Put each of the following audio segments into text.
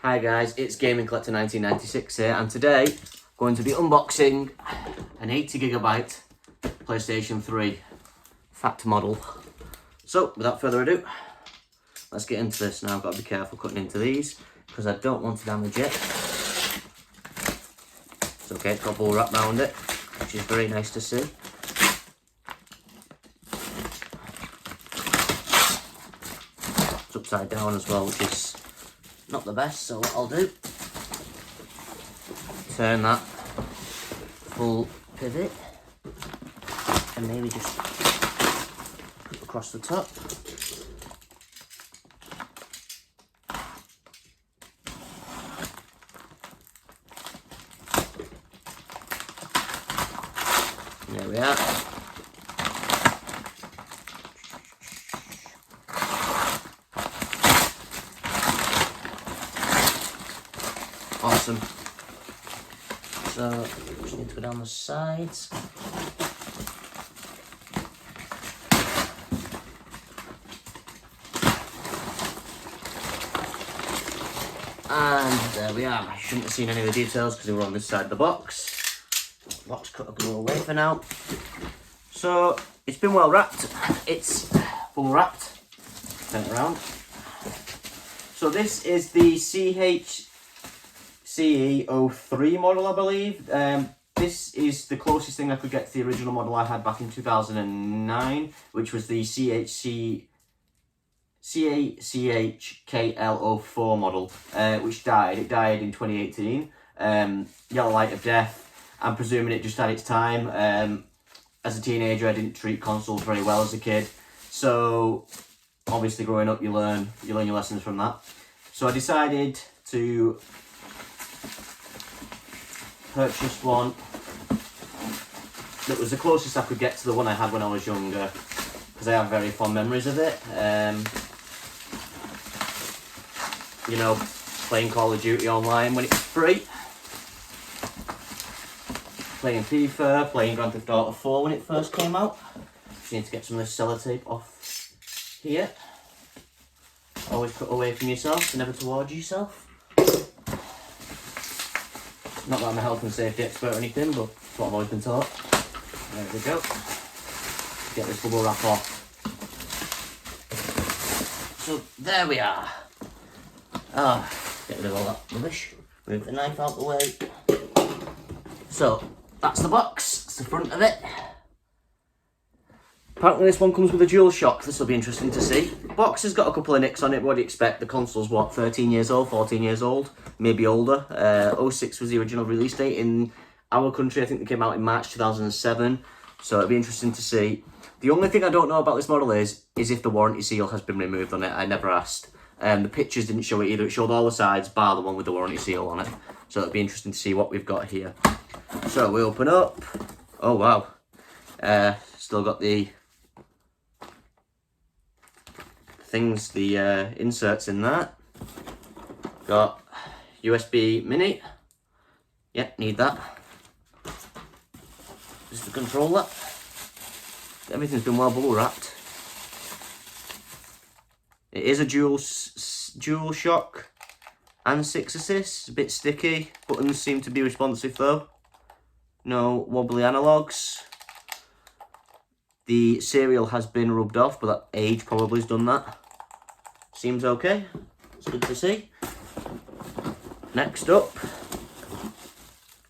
Hi guys, it's Gaming Collector 1996 here, and today I'm going to be unboxing an 80GB PlayStation 3 fat model. So without further ado, let's get into this. Now I've got to be careful cutting into these because I don't want to damage it. It's okay, it's got bubble wrap around it, which is very nice to see. It's upside down as well, which is not the best, so what I'll do, turn that full pivot and maybe just put across the top. There we are. Awesome. So, just need to go down the sides. And there we are. I shouldn't have seen any of the details because they were on this side of the box. Box cut will go away for now. So, it's been well wrapped. It's full wrapped. Turn it around. So this is the CE03 model, I believe. This is the closest thing I could get to the original model I had back in 2009, which was the CACHKL04 model, which died. It died in 2018. Yellow light of death. I'm presuming it just had its time. As a teenager, I didn't treat consoles very well as a kid, so obviously growing up, you learn your lessons from that. So I decided to purchase one that was the closest I could get to the one I had when I was younger, because I have very fond memories of it. You know, playing Call of Duty online when it's free, playing FIFA, playing Grand Theft Auto 4 when it first came out. Just need to get some of this sellotape off here. Always cut away from yourself, never towards yourself. Not that I'm a health and safety expert or anything, but that's what I've always been taught. There we go. Get this bubble wrap off. So there we are. Get rid of all that rubbish. Move the knife out the way. So that's the box. That's the front of it. Apparently this one comes with a DualShock. This will be interesting to see. The box has got a couple of nicks on it. What do you expect? The console's what, 13 years old, 14 years old, maybe older. 06 was the original release date in our country. I think they came out in March 2007. So it'll be interesting to see. The only thing I don't know about this model is if the warranty seal has been removed on it. I never asked. The pictures didn't show it either. It showed all the sides, bar the one with the warranty seal on it. So it'll be interesting to see what we've got here. So we open up. Oh wow. Still got the things, the inserts in that. Got USB mini. Yep, need that. Just the controller. Everything's been well bubble wrapped. It is a DualShock and 6 assists. A bit sticky. Buttons seem to be responsive though. No wobbly analogues. The serial has been rubbed off, but that age probably has done that. Seems okay. It's good to see. Next up,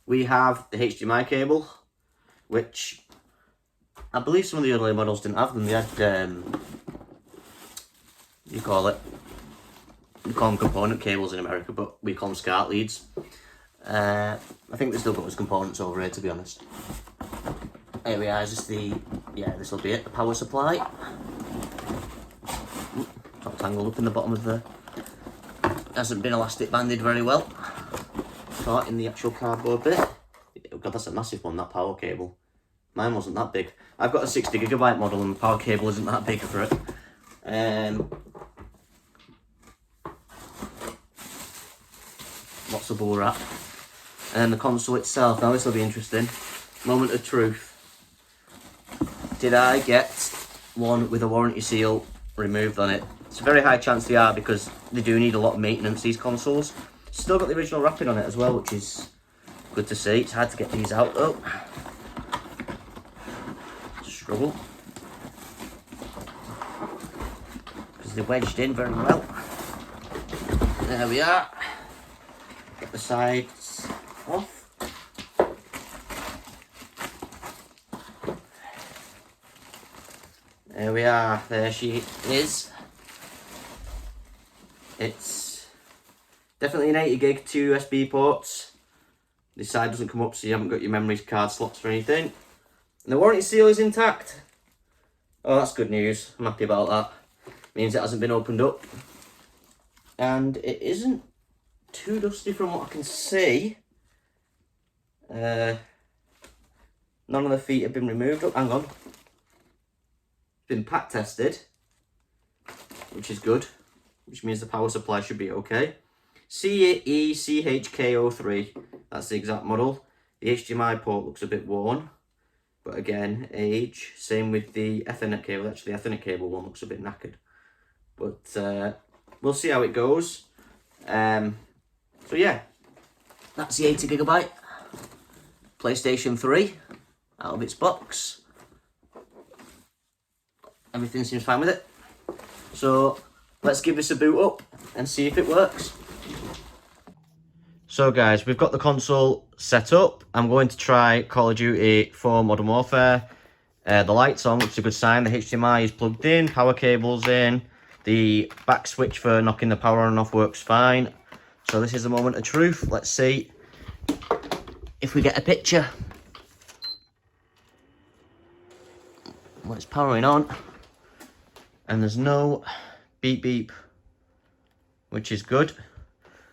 we have the HDMI cable, which I believe some of the earlier models didn't have them. They had, you call them component cables in America, but we call them SCART leads. I think they still got those components over here, to be honest. Here we are, is this the, yeah, this will be it, the power supply. Got tangled up in the bottom of the, hasn't been elastic banded very well. Caught in the actual cardboard bit. Oh god, that's a massive one, that power cable. Mine wasn't that big. I've got a 60GB model and the power cable isn't that big for it. Lots of bubble wrap. And the console itself, now this will be interesting. Moment of truth. Did I get one with a warranty seal removed on it? It's a very high chance they are because they do need a lot of maintenance, these consoles. Still got the original wrapping on it as well, which is good to see. It's hard to get these out though. Struggle. Because they're wedged in very well. There we are. Get the sides off. There we are, there she is. It's definitely an 80 gig, 2 USB ports. This side doesn't come up so you haven't got your memory card slots or anything. And the warranty seal is intact. Oh, that's good news, I'm happy about that. Means it hasn't been opened up. And it isn't too dusty from what I can see. None of the feet have been removed. Oh, hang on. Been pack tested, which is good, which means the power supply should be okay. CECHK03, that's the exact model. The HDMI port looks a bit worn, but again, age. Same with the Ethernet cable. Actually, the Ethernet cable one looks a bit knackered, but we'll see how it goes. So yeah, that's the 80 gigabyte PlayStation 3 out of its box. Everything seems fine with it. So let's give this a boot up and see if it works. So guys, we've got the console set up. I'm going to try Call of Duty 4 Modern Warfare. The light's on, which is a good sign. The HDMI is plugged in, power cable's in. The back switch for knocking the power on and off works fine. So this is the moment of truth. Let's see if we get a picture. Well, it's powering on. And there's no beep beep, which is good.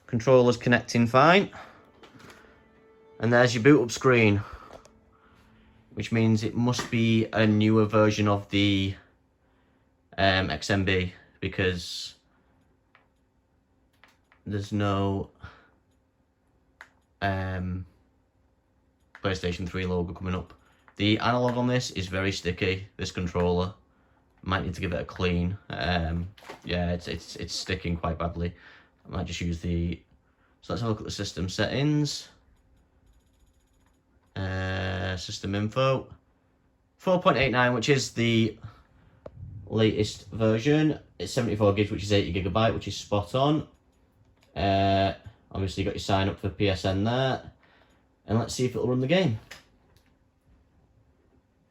Controller's connecting fine. And there's your boot up screen, which means it must be a newer version of the XMB, because there's no PlayStation 3 logo coming up. The analog on this is very sticky, this controller. Might need to give it a clean. Yeah, it's sticking quite badly. I might just use the... So let's have a look at the system settings. System info. 4.89, which is the latest version. It's 74 gigs, which is 80 gigabyte, which is spot on. Obviously you got your sign up for PSN there. And let's see if it'll run the game.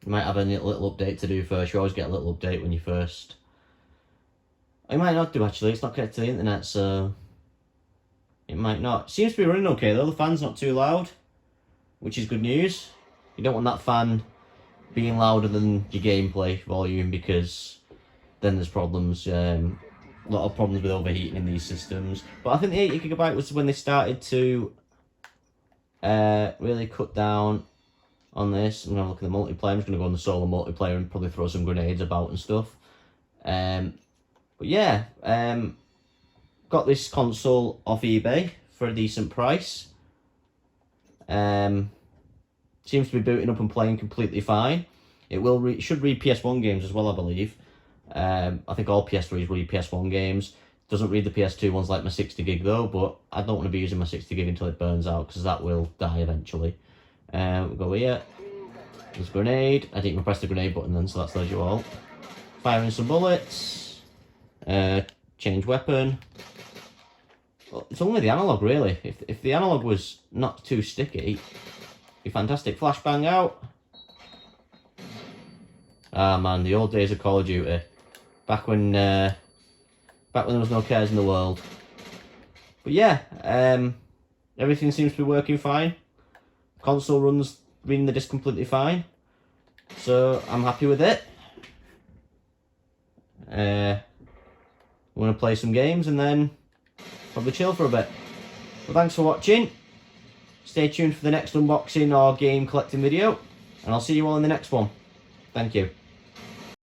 You might have a little update to do first. You always get a little update when you first... You might not do actually, it's not connected to the internet, so... It might not. Seems to be running okay though, the fan's not too loud, which is good news. You don't want that fan being louder than your gameplay volume, because then there's problems. A lot of problems with overheating in these systems. But I think the 80 gigabyte was when they started to really cut down on this. I'm going to look at the multiplayer. I'm just going to go on the solo multiplayer and probably throw some grenades about and stuff. But yeah, got this console off eBay for a decent price. Seems to be booting up and playing completely fine. It will should read PS1 games as well, I believe. I think all PS3s read PS1 games. Doesn't read the PS2 ones like my 60 gig though, but I don't want to be using my 60 gig until it burns out, because that will die eventually. We'll go here. There's a grenade. I didn't even press the grenade button then, so that's there's you all. Firing some bullets. Change weapon. Well, it's only the analog really. If the analog was not too sticky, it'd be fantastic. Flashbang out. Ah man, the old days of Call of Duty. Back when there was no cares in the world. But yeah, everything seems to be working fine. Console runs reading the disc completely fine. So I'm happy with it. I'm going to play some games and then probably chill for a bit. Well, thanks for watching. Stay tuned for the next unboxing or game collecting video. And I'll see you all in the next one. Thank you.